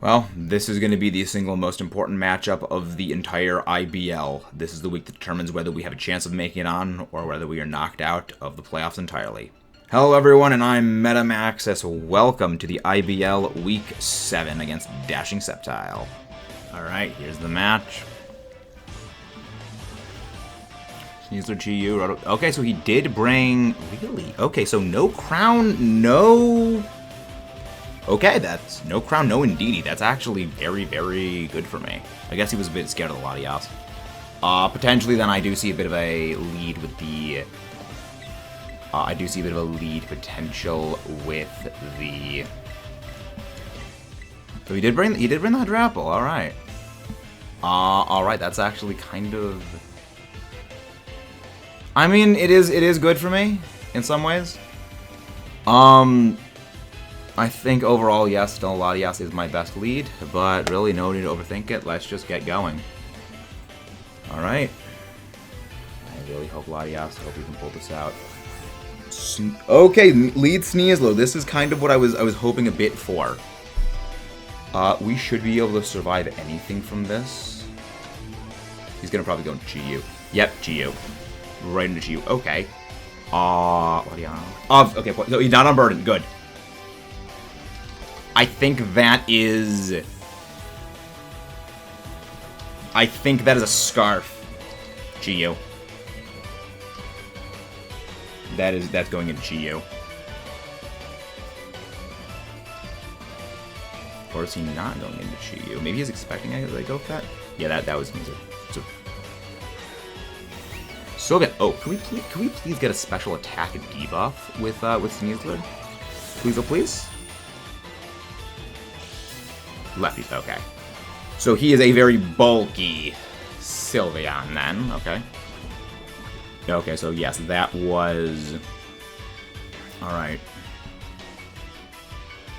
Well, this is going to be the single most important matchup of the entire IBL. This is the week that determines whether we have a chance of making it on or whether we are knocked out of the playoffs entirely. Hello everyone, and I'm MetaMaxis. Welcome to the IBL Week 7 against Dashing Sceptile. Alright, here's the match. Sneasler, Chi-Yu, okay, so he did bring... Really? Okay, so no crown, no... Okay, that's no crown, no indeedy. That's actually very, very good for me. I guess he was a bit scared of the Latias. Potentially, then I do see a bit of a lead with the... I do see a bit of a lead potential with the... So he did bring the Hydrapple, alright. Alright, that's actually kind of... I mean, it is good for me, in some ways. I think overall, yes, still Latias is my best lead, but really no need to overthink it. Let's just get going. Alright. I really hope Latias, hope we can pull this out. Okay, lead Sneasler. This is kind of what I was hoping a bit for. We should be able to survive anything from this. He's gonna probably go into Chi-Yu. Yep, Chi-Yu. Right into Chi-Yu. Okay. Okay, so he's not unburdened. Good. I think that is a scarf, Chi-Yu. That's going into Chi-Yu. Or is he not going into Chi-Yu? Maybe he's expecting I go for that? Yeah, that was me. So good. Oh, can we please get a special attack and debuff with Sneasler? Please, oh please. Lefties, okay. So he is a very bulky Sylveon then, okay. Okay, so yes, that was... Alright.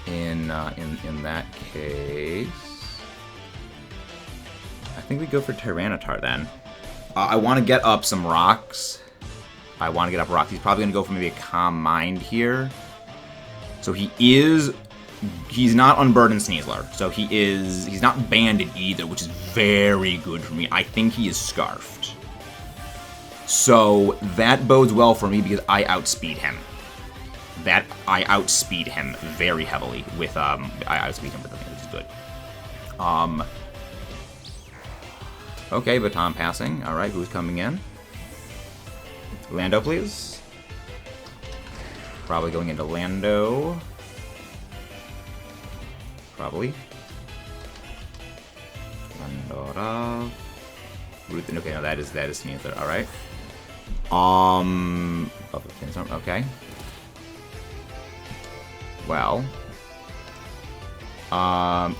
In that case... I think we go for Tyranitar then. I want to get up some rocks. He's probably going to go for maybe a Calm Mind here. So he's not unburdened Sneasler. So he's not banded either, which is very good for me. I think he is scarfed. So that bodes well for me because I outspeed him. I outspeed him very heavily with I outspeed him with the thing, which is good. Okay, baton passing. All right, who's coming in? Lando, please. Probably going into Lando. Probably. Landora. Okay, no, that is Sneasler. All right. Okay. Well.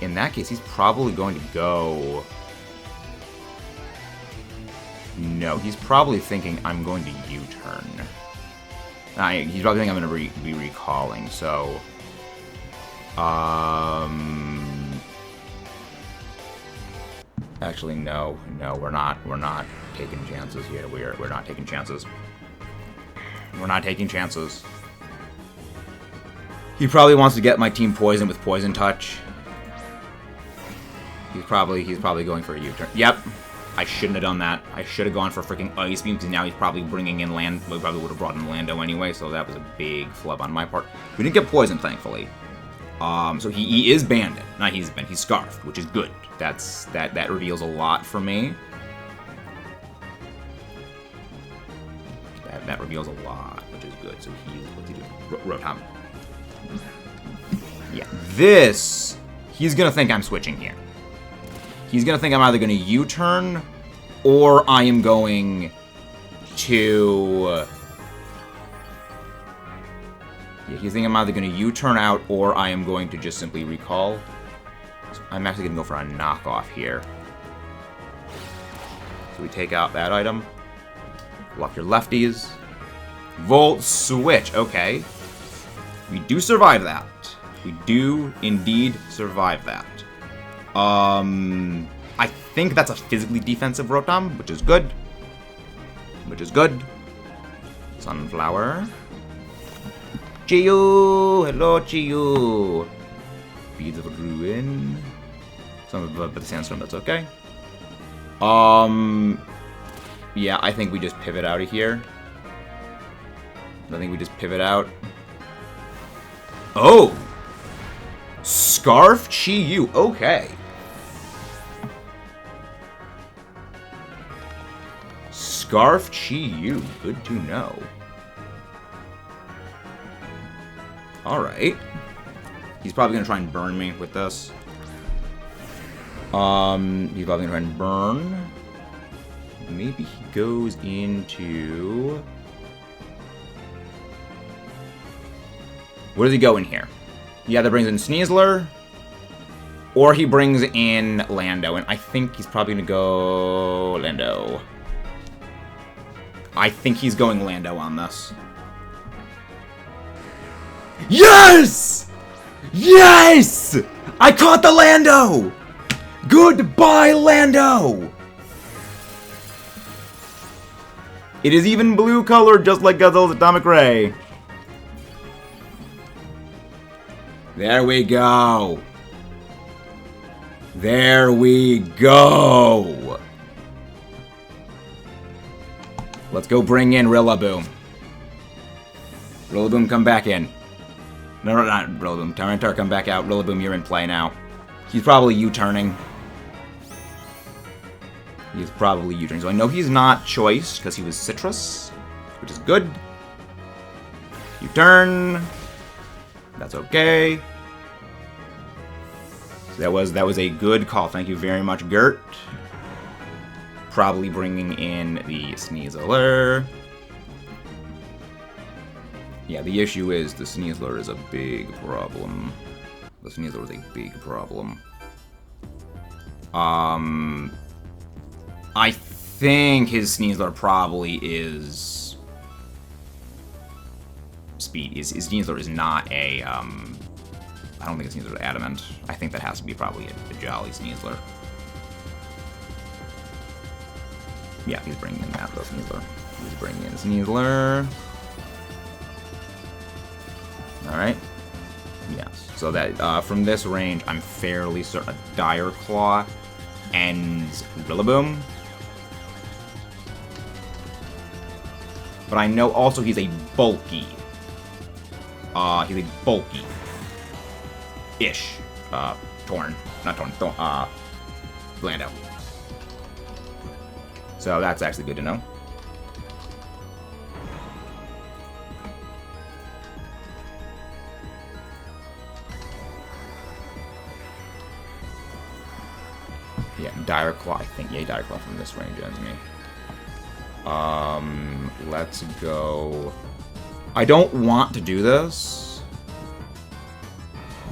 In that case, he's probably going to go. No, he's probably thinking I'm going to U-turn. He's probably thinking I'm going to be recalling. So. Actually, no, we're not taking chances here. We're not taking chances. We're not taking chances. He probably wants to get my team poisoned with Poison Touch. He's probably going for a U-turn. Yep, I shouldn't have done that. I should have gone for freaking Ice Beam because now he's probably bringing in We probably would have brought in Lando anyway, so that was a big flub on my part. We didn't get poisoned, thankfully. So he is banded. Not he's scarfed, which is good. That reveals a lot for me. That reveals a lot, which is good. So what's he doing? Rotom. Yeah, he's gonna think I'm switching here. He's gonna think I'm either gonna U-turn or I am going to... Yeah, he's thinking I'm either going to U-turn out or I am going to just simply recall. So I'm actually going to go for a knockoff here. So we take out that item. Lock your lefties. Volt Switch. Okay. We do survive that. We do indeed survive that. I think that's a physically defensive Rotom, which is good. Sunflower. Chi-Yu! Hello, Chi-Yu! Beads of Ruin. But the Sandstorm, that's okay. Yeah, I think we just pivot out of here. I think we just pivot out. Oh! Scarf Chi-Yu, okay. Scarf Chi-Yu, good to know. Alright. He's probably gonna try and burn me with this. He's probably gonna try and burn. Maybe he goes into... Where does he go in here? He either brings in Sneasler, or he brings in Lando, and I think he's probably gonna go Lando. I think he's going Lando on this. Yes! Yes! I caught the Lando! Goodbye, Lando! It is even blue colored, just like Guzzle's Atomic Ray. There we go. There we go. Let's go bring in Rillaboom. Rillaboom, come back in. No, not Rillaboom. Tyranitar, come back out. Rillaboom, you're in play now. He's probably U-turning. He's probably U-turning. So I know he's not Choice, because he was Citrus, which is good. U-turn. That's okay. So that was a good call. Thank you very much, Gert. Probably bringing in the Sneasler. Yeah, the issue is the Sneasler is a big problem. The Sneasler is a big problem. I think his Sneasler probably is... Speed. His Sneasler is not a, I don't think his Sneasler is Adamant. I think that has to be probably a Jolly Sneasler. Yeah, he's bringing in that, though, Sneasler. He's bringing in Sneasler. Alright. Yes. So that, from this range, I'm fairly certain a Dire Claw ends Rillaboom. But I know also he's a bulky. He's a bulky-ish. Torn. Not Torn. Lando. So that's actually good to know. Yeah, Dire Claw, I think. Yeah, Dire Claw from this range ends me. Let's go... I don't want to do this,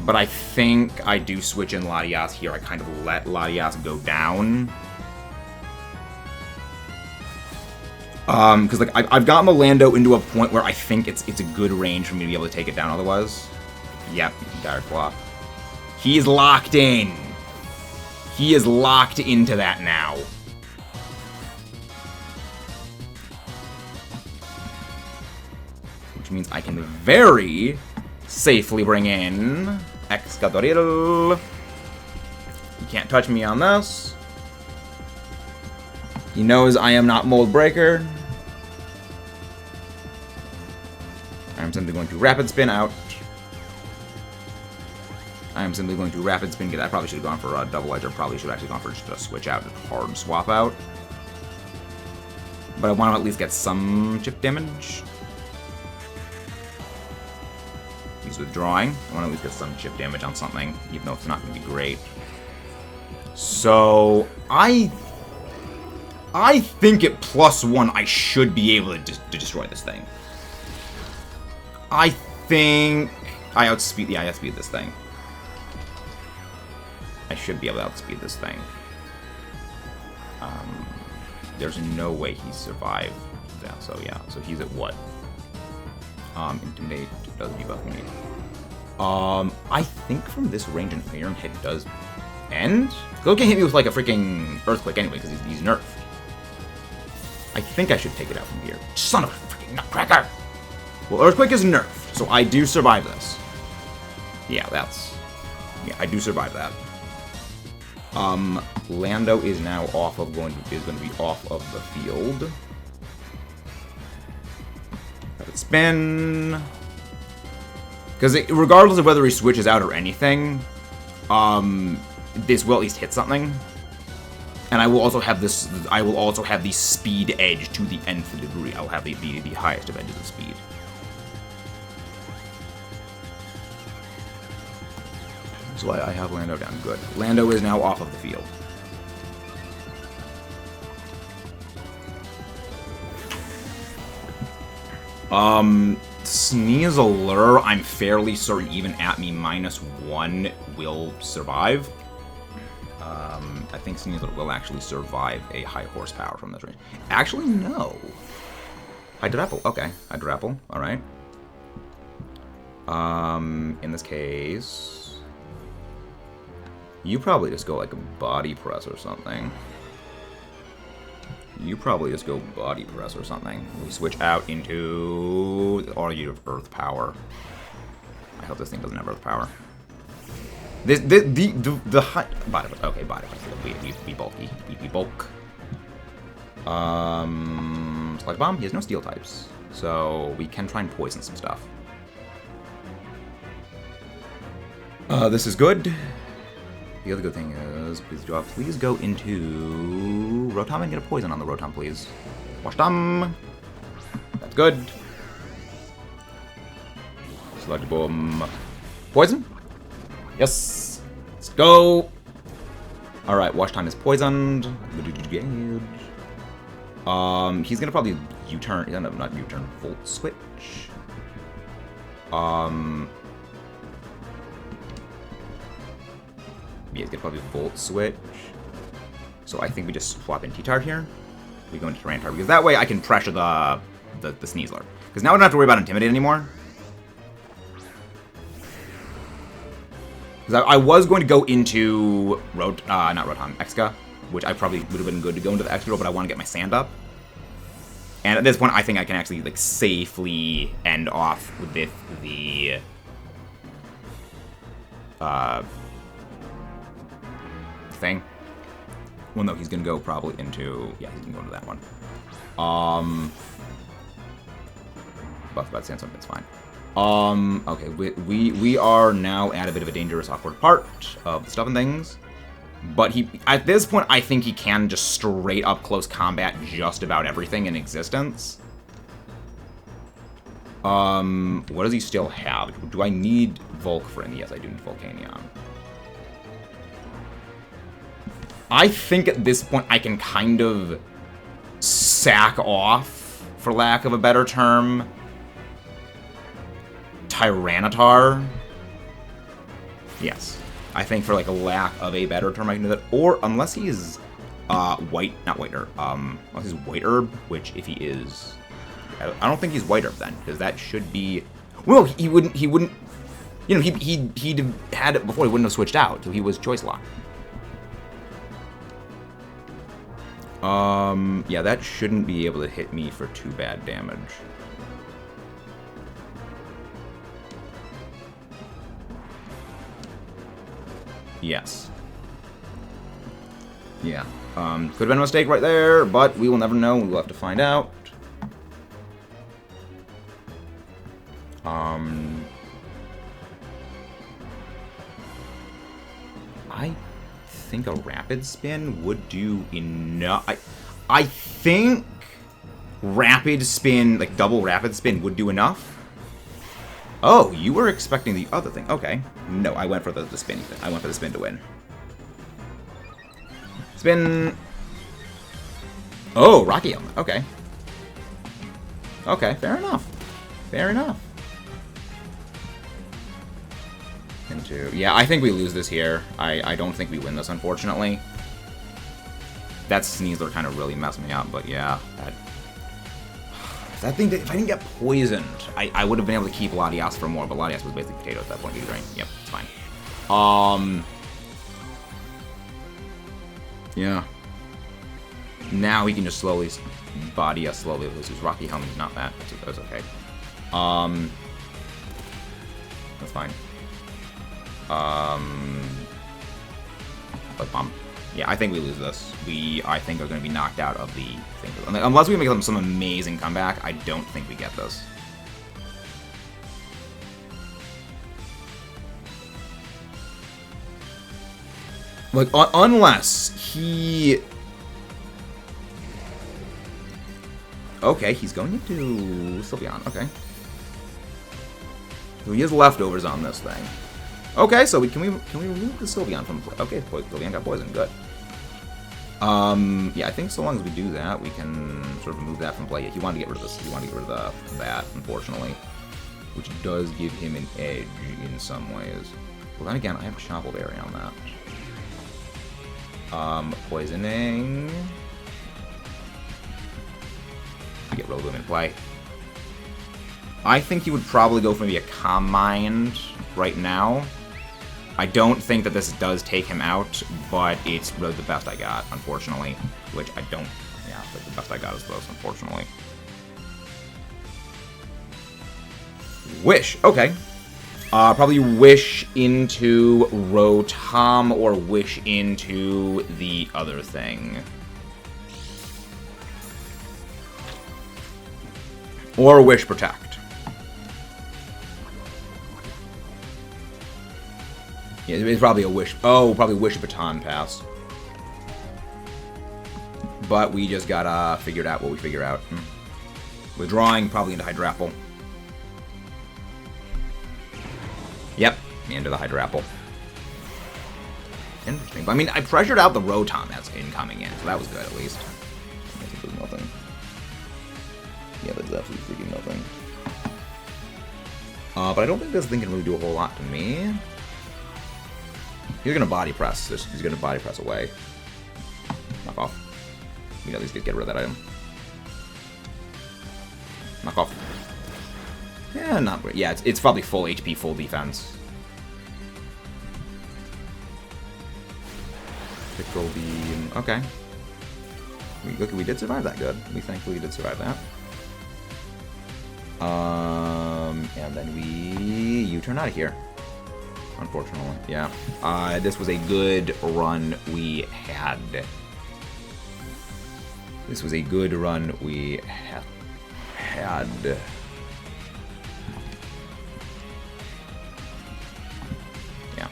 but I think I do switch in Latias here. I kind of let Latias go down. Because like I've gotten the Lando into a point where I think it's a good range for me to be able to take it down otherwise. Yep, Dire Claw. He's locked in. He is locked into that now. Which means I can very safely bring in Excadrill. You can't touch me on this. He knows I am not Mold Breaker. I'm simply going to Rapid Spin out. I am simply going to Rapid Spin. I probably should have gone for a Double Edge, or probably should have actually gone for just a Switch out, just hard swap out. But I want to at least get some chip damage. He's withdrawing. I want to at least get some chip damage on something, even though it's not going to be great. So, I think at +1 I should be able to destroy this thing. I think I outspeed. Yeah, I outspeed this thing. I should be able to outspeed this thing. There's no way he survived that. So yeah. So he's at what? Intimidate does debuff me. I think from this range an Iron Head does end. Go can't hit me with like a freaking Earthquake anyway because he's nerfed. I think I should take it out from here. Son of a freaking nutcracker! Well, Earthquake is nerfed, so I do survive this. Yeah, I do survive that. Lando is now off of going to be off of the field. Let it spin. Because regardless of whether he switches out or anything, this will at least hit something. And I will also have this. I will also have the speed edge to the nth degree. I'll have the highest of edges of speed. So I have Lando down. Good. Lando is now off of the field. Sneasler, I'm fairly certain even at me -1 will survive. I think Sneasler will actually survive a high horsepower from this range. Actually, no. Hydrapple. Okay, Hydrapple. All right. In this case, you probably just go like a body press or something. You probably just go body press or something. We switch out into... Or you have earth power. I hope this thing doesn't have earth power. The high... Body press. Okay, body press. We bulky. We bulk. Sludge Bomb? He has no steel types. So we can try and poison some stuff. This is good. The other good thing is, please go into Rotom and get a poison on the Rotom, please. Wash them. That's good. Sludge Bomb. Poison? Yes. Let's go. Alright, Wash Time is poisoned. He's gonna probably U-turn. Not U-turn. Volt Switch. Yeah, he's gonna probably Volt Switch. So I think we just swap in T-Tart here. We go into Tyranitar, because that way I can pressure the Sneasler. Because now I don't have to worry about Intimidate anymore. Because I was going to go into not Rotom, Exca, which I probably would have been good to go into the Exca, but I want to get my Sand up. And at this point, I think I can actually like safely end off with the thing. Well, no, he's gonna go probably into... Yeah, he's gonna go into that one. Buff about Sandstorm, it's fine. Okay, we are now at a bit of a dangerous, awkward part of the stuff and things. But he, at this point, I think he can just straight up close combat just about everything in existence. What does he still have? Do I need Volk for him? Yes, I do need Volcanion. I think at this point I can kind of sack off, for lack of a better term, Tyranitar. Yes. I think for like a lack of a better term I can do that. Or unless he is not White Herb. Unless he's White Herb, which if he is... I don't think he's White Herb then, because that should be... Well, he wouldn't... You know, he had it before, he wouldn't have switched out, so he was Choice Lock. Yeah, that shouldn't be able to hit me for too bad damage. Yes. Yeah. Could have been a mistake right there, but we will never know. We will have to find out. I think a Rapid Spin would do enough. I think Rapid Spin, like double Rapid Spin, would do enough. Oh, you were expecting the other thing. Okay. No, I went for the spin. I went for the spin to win. Spin. Oh, Rocky Helmet. Okay. Okay, fair enough. Fair enough. Into... Yeah, I think we lose this here. I don't think we win this, unfortunately. That Sneasler kind of really messed me up, but yeah. That thing, if I didn't get poisoned, I would have been able to keep Latias for more, but Latias was basically potato at that point. Right? Yep, it's fine. Yeah. Now he can just slowly body us slowly with his Rocky Helmet. Not that. That's okay. That's fine. Click Pump. Yeah, I think we lose this. I think, are going to be knocked out of the thing. Unless we make some amazing comeback, I don't think we get this. Like, unless he... Okay, he's going into Sylveon. Okay. So he has leftovers on this thing. Okay, so can we remove the Sylveon from play? Okay, Sylveon got poisoned. Good. Yeah, I think so long as we do that, we can sort of remove that from play. Yeah, he wanted to get rid of this. He wanted to get rid of that, unfortunately, which does give him an edge in some ways. Well, then again, I have a Shovel Berry on that. Poisoning. Get Rillaboom in play. I think he would probably go for maybe a Calm Mind right now. I don't think that this does take him out, but it's really the best I got, unfortunately. Which I don't... Yeah, but the best I got is close, unfortunately. Wish. Okay. Probably Wish into Rotom or Wish into the other thing. Or Wish Protect. Yeah, it's probably a Wish... Oh, probably Wish Baton Pass. But we just gotta figure out what we figure out. Withdrawing probably into Hydrapple. Yep, into the Hydrapple. Interesting. But I mean, I pressured out the Rotom as incoming in, so that was good at least. I think there's nothing. Yeah, there's absolutely freaking nothing. But I don't think this thing can really do a whole lot to me. He's gonna body press. He's gonna body press away. Knock off. We can at least get rid of that item. Knock off. Yeah, not great. Yeah, it's probably full HP, full defense. Pickle Beam. Okay. We did survive that good. We thankfully did survive that. And then we U-turn out of here. Unfortunately, yeah. This was a good run we had. This was a good run we had. Yeah.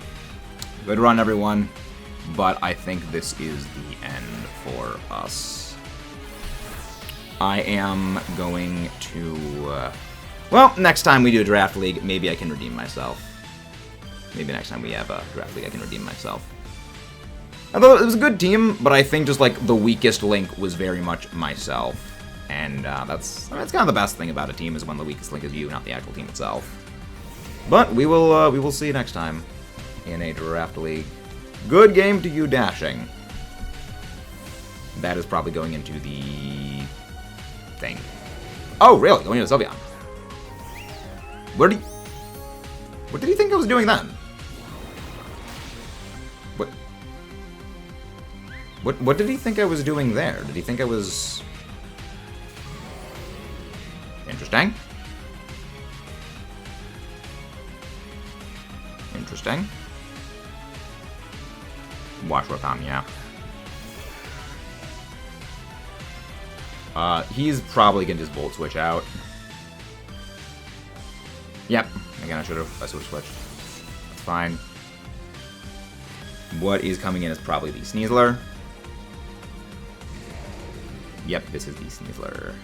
Good run, everyone. But I think this is the end for us. I am going to... well, next time we do a Draft League, maybe I can redeem myself. Maybe next time we have a Draft League, I can redeem myself. I thought it was a good team, but I think just, like, the weakest link was very much myself. And that's kind of the best thing about a team, is when the weakest link is you, not the actual team itself. But we will see you next time in a Draft League. Good game to you, Dashing. That is probably going into the thing. Oh, really? Going into Sylveon. What did he think I was doing then? What did he think I was doing there? Did he think I was... Interesting. Interesting. Watch Rotom, yeah. He's probably gonna just Volt Switch out. Yep. Again, I should have switched. That's fine. What is coming in is probably the Sneasler. Yep, this is the Sneasler.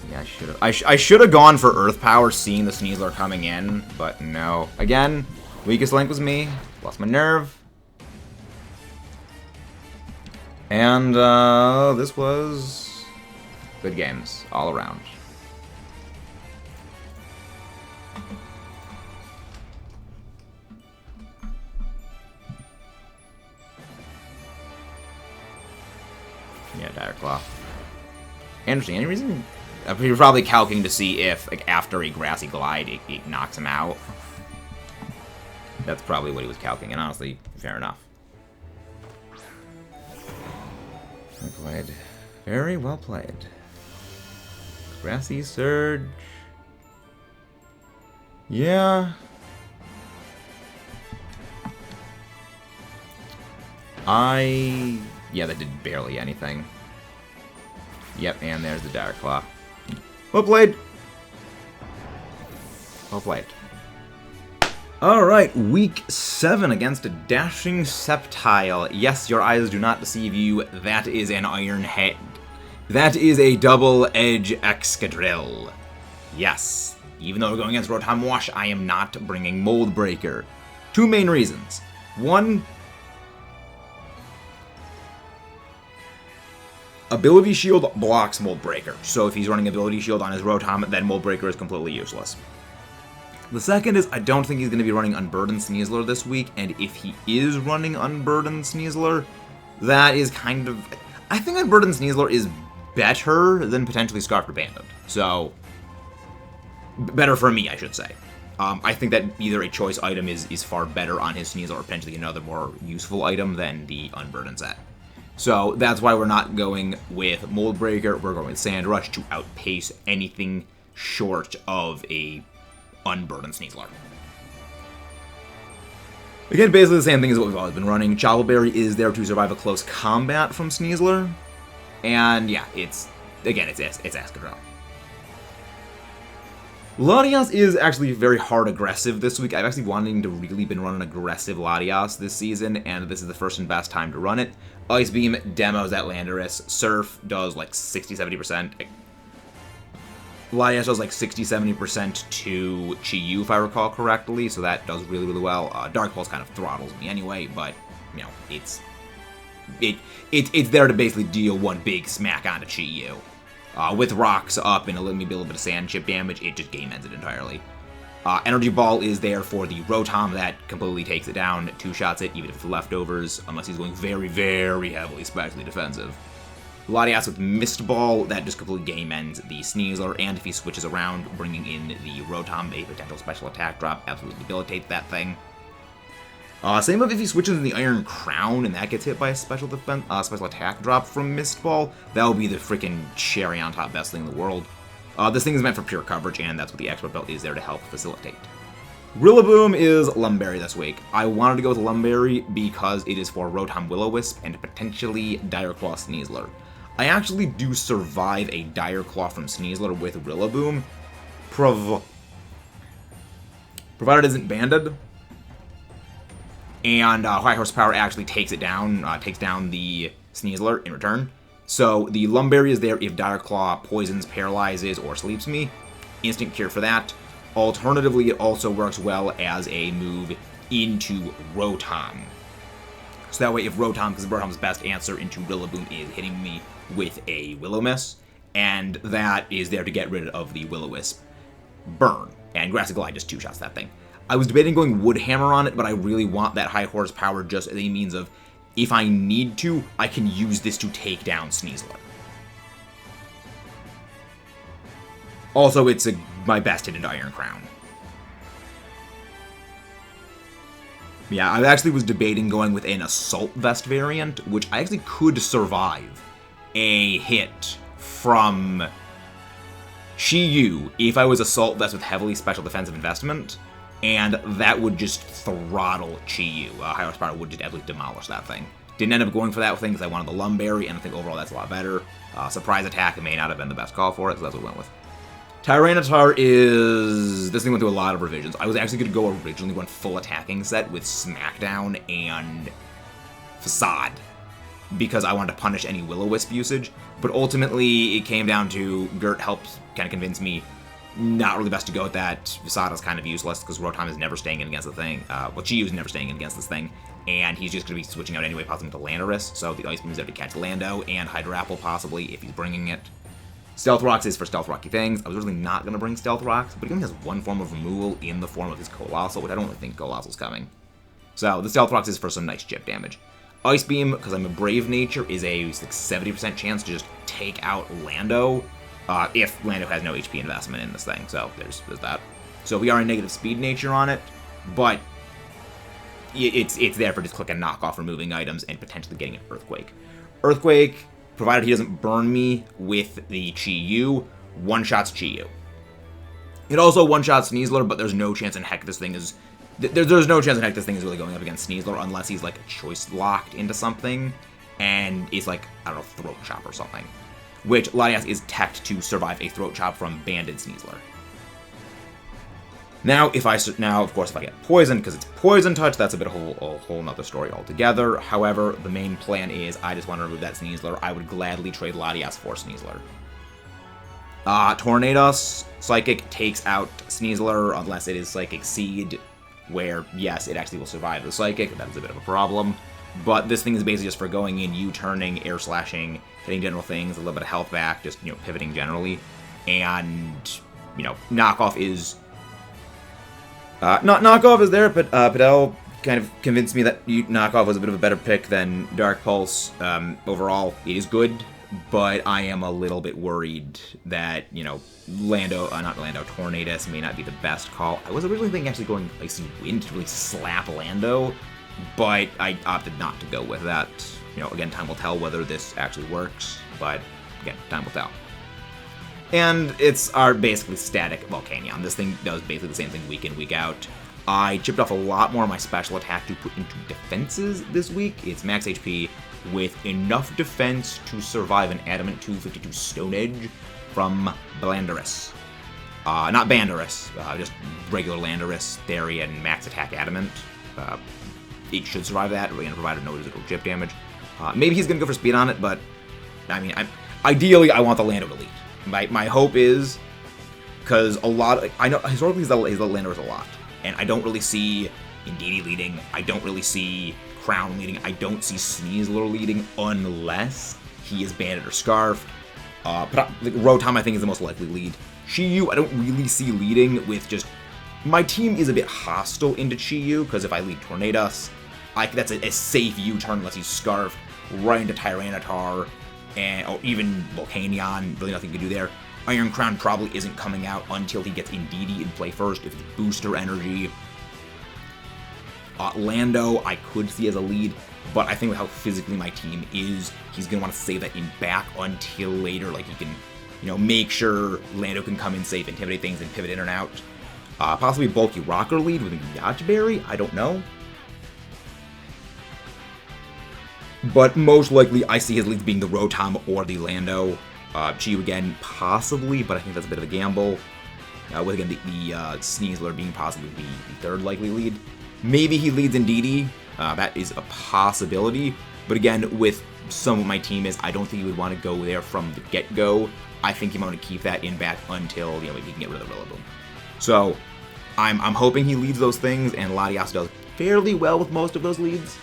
Yeah, I should have gone for Earth Power, seeing the Sneasler coming in, but no. Again, weakest link was me. Lost my nerve. And this was good games all around. Yeah, Dire Claw. Interesting. Any reason? You're probably calculating to see if, like, after a Grassy Glide, it knocks him out. That's probably what he was calculating, and honestly, fair enough. Well played. Very well played. Grassy Surge. Yeah. Yeah, that did barely anything. Yep, and there's the Dire Claw. Well played! Well played. Alright, week 7 against a Dashing Sceptile. Yes, your eyes do not deceive you. That is an Iron Head. That is a double-edge Excadrill. Yes. Even though we're going against Rotom Wash, I am not bringing Mold Breaker. 2 main reasons. 1, Ability Shield blocks Mold Breaker. So if he's running Ability Shield on his Rotom, then Mold Breaker is completely useless. The second is, I don't think he's going to be running Unburdened Sneasler this week, and if he is running Unburdened Sneasler, that is kind of... I think Unburdened Sneasler is better than potentially Scarf Abandoned. So, better for me, I should say. I think that either a choice item is far better on his Sneasler, or potentially another more useful item than the Unburdened set. So, that's why we're not going with Mold Breaker, we're going with Sand Rush to outpace anything short of a Unburdened Sneasler. Again, basically the same thing as what we've always been running. Chocolate Berry is there to survive a close combat from Sneasler. And yeah, it's Excadrill. Latias is actually very hard aggressive this week. I've actually wanting to really been running aggressive Latias this season, and this is the first and best time to run it. Ice Beam demos at Landorus. Surf does like 60-70%. Latias does like 60-70% to Chi-Yu, if I recall correctly, so that does really, really well. Dark Pulse kind of throttles me anyway, but, you know, it's there to basically deal one big smack onto Chi-Yu. With rocks up and maybe a little bit of sand chip damage, it just game ends it entirely. Energy Ball is there for the Rotom that completely takes it down, 2-shots it, even if it's leftovers, unless he's going very, very heavily specially defensive. Latias with Mist Ball, that just completely game ends the Sneasler, and if he switches around, bringing in the Rotom, a potential special attack drop, absolutely debilitates that thing. Same if he switches in the Iron Crown and that gets hit by a special attack drop from Mist Ball, that will be the freaking cherry on top best thing in the world. This thing is meant for pure coverage, and that's what the Expert Belt is there to help facilitate. Rillaboom is Lumberry this week. I wanted to go with Lumberry because it is for Rotom Will-O-Wisp and potentially Dire Claw Sneasler. I actually do survive a Dire Claw from Sneasler with Rillaboom, provided it isn't banded, and High Horsepower actually takes down the Sneasler in return. So the Lumberry is there if Dire Claw poisons, paralyzes, or sleeps me. Instant cure for that. Alternatively, it also works well as a move into Rotom. So that way, if Rotom, because Rotom's best answer into Rillaboom is hitting me with a Will-O-Wisp, and that is there to get rid of the Will-O-Wisp burn. And Grassy Glide just 2-shots that thing. I was debating going Wood Hammer on it, but I really want that high horsepower just as a means of, if I need to, I can use this to take down Sneasler. Also, it's my best hit into Iron Crown. Yeah, I actually was debating going with an Assault Vest variant, which I actually could survive a hit from Chi-Yu if I was Assault Vest with heavily special defensive investment, and that would just throttle Chi-Yu. High Horsepower would just absolutely demolish that thing. Didn't end up going for that thing because I wanted the Lumberry, and I think overall that's a lot better. Surprise Attack may not have been the best call for it, so that's what we went with. Tyranitar is... This thing went through a lot of revisions. I was actually going to go originally run full attacking set with Smackdown and Facade, because I wanted to punish any Will-O-Wisp usage, but ultimately it came down to Gert helped kind of convince me not really best to go with that. Facade is kind of useless because Rotom is never staying in against the thing. Chi-Yu is never staying in against this thing, and he's just going to be switching out anyway, possibly to Landorus, so the Ice Beam is there to catch Lando, and Hydro Apple possibly if he's bringing it. Stealth Rocks is for Stealth Rocky things. I was really not going to bring Stealth Rocks, but he only has one form of removal in the form of his Colossal, which I don't really think Colossal's coming. So the Stealth Rocks is for some nice chip damage. Ice Beam, because I'm a Brave Nature, is a like 70% chance to just take out Lando, if Lando has no HP investment in this thing. So there's that. So we are a negative Speed Nature on it, but it's there for just clicking knockoff removing items and potentially getting an Earthquake. Earthquake, provided he doesn't burn me with the Chi-Yu, one-shots Chi-Yu. It also one-shots Sneasler, but there's no chance in heck this thing is There's no chance in heck this thing is really going up against Sneasler unless he's like choice locked into something and is like, I don't know, throat chop or something. Which Latias is teched to survive a throat chop from banded Sneasler. Now, of course, if I get poisoned, because it's poison touch, that's a whole nother story altogether. However, the main plan is I just want to remove that Sneasler. I would gladly trade Latias for Sneasler. Tornadoes Psychic takes out Sneasler unless it is Psychic Seed, where, yes, it actually will survive the Psychic. That is a bit of a problem. But this thing is basically just for going in, U-turning, air slashing, hitting general things, a little bit of health back, just, pivoting generally. And, knockoff is... knockoff is there, but Padel kind of convinced me that knockoff was a bit of a better pick than Dark Pulse. Overall, it is good, but I am a little bit worried that, Tornadus may not be the best call. I was originally thinking actually going Icy Wind to really slap Lando, but I opted not to go with that. Again, time will tell whether this actually works, but again, time will tell. And it's our basically static Volcanion. This thing does basically the same thing week in, week out. I chipped off a lot more of my special attack to put into defenses this week. It's max HP with enough defense to survive an Adamant 252 Stone Edge from Blandurus. Not Bandurus, just regular Landorus, Therian, max attack Adamant. It should survive that, we're going to provide no residual chip damage. Maybe he's going to go for speed on it, but, ideally I want the Lando to lead. My hope is, because I know historically he's the Landorus a lot, and I don't really see Indeedee leading, I don't really see Crown leading, I don't see Sneasler leading unless he is Bandit or Scarf. Rotom I think is the most likely lead. Chi-Yu I don't really see leading with just, my team is a bit hostile into Chi-Yu, because if I lead Tornadus, that's a safe U-turn unless he's Scarf, right into Tyranitar, or even Volcanion, really nothing to do there. Iron Crown probably isn't coming out until he gets Indeedee in play first, if it's Booster Energy. Lando, I could see as a lead, but I think with how physically my team is, he's going to want to save that in back until later, like he can, make sure Lando can come in safe, intimidate things, and pivot in and out. Possibly Bulky Rocker lead with Yacht Berry, I don't know. But most likely, I see his leads being the Rotom or the Lando. Chi-Yu again, possibly, but I think that's a bit of a gamble. With, again, the Sneasler being possibly the third likely lead. Maybe he leads Indeedee. That is a possibility. But again, with some of my team is, I don't think he would want to go there from the get-go. I think he might want to keep that in back until, he can get rid of the Rillaboom. So, I'm hoping he leads those things, and Latias does fairly well with most of those leads.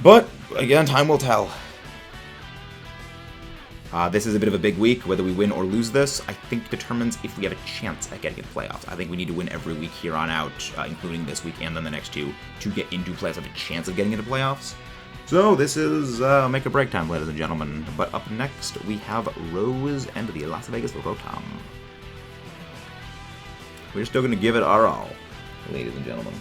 But, again, time will tell. This is a bit of a big week. Whether we win or lose this, I think determines if we have a chance at getting into the playoffs. I think we need to win every week here on out, including this week and then the next two, to get into playoffs, have a chance of getting into playoffs. So this is make or break time, ladies and gentlemen. But up next, we have Rose and the Las Vegas Rotom. We're still going to give it our all, ladies and gentlemen.